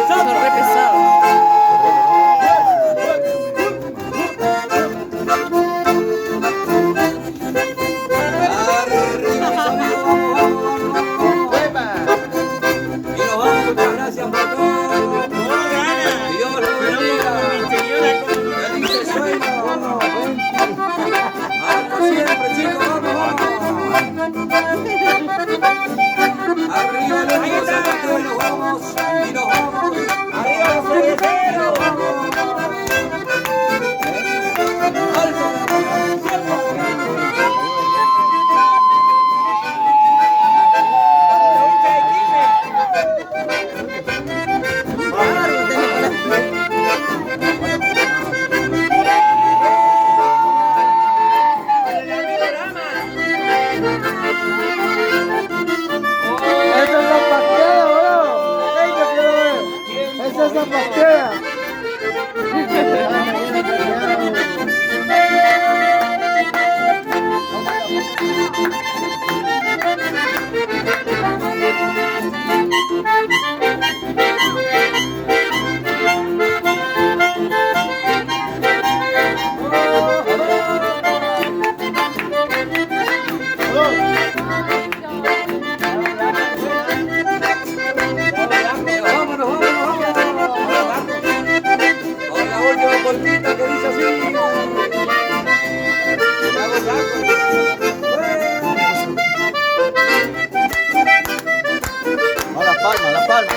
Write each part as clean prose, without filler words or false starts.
Son re pesados.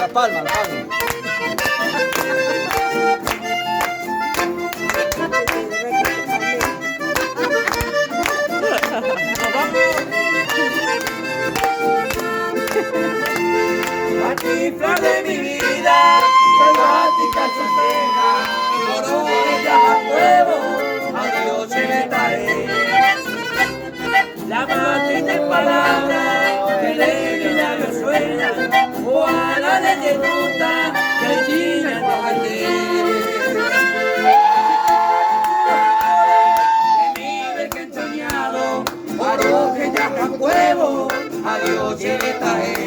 La palma. Aquí, flor de mi vida, selvática sospecha, por ella apruebo, a Dios le daré. La matita en palabras que de mi labio suena, o a la de ternura que China no halde. De mi virgen soñado, por que ya apruebo, a Dios le daré.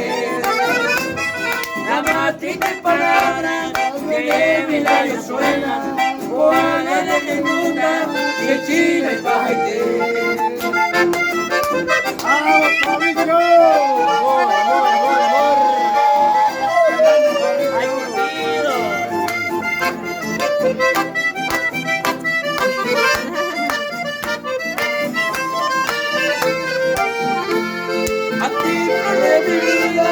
La matita en palabras que de mi labio suena, o a la de ternura que China y Pajaité. ¡Vamos, Fabricio! A ti, flor de mi vida,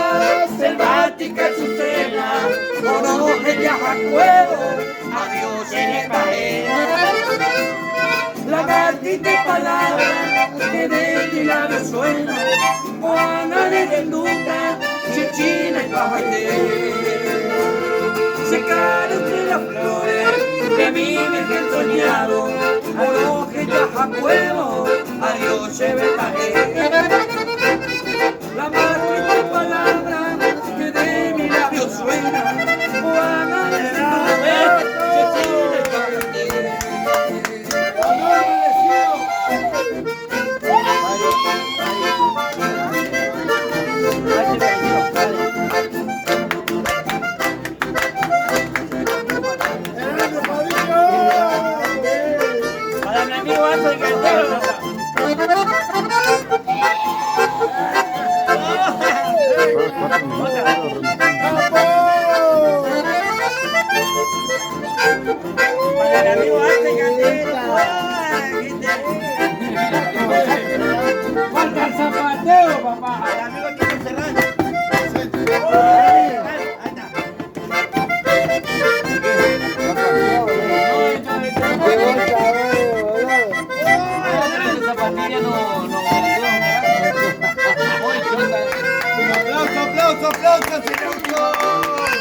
selvática en su cena, por ella acuerdo, a Dios le daré. La gatita de palabras que de mi labio suena, Juana de ternura, chichina y Pajaité. Secar entre las flores de mi virgen soñado, por que ya acuerdo, a Dios le daré. La matita de palabras que de mi labio suena, Juana de ternura, chichina y Pajaité. Para mi amigo Ángel Cantero. Para mi amigo Ángel Cantero. ¡Falta el zapateo, papá! Para mi amigo Chico Serrano. ¡Aplausos, señor!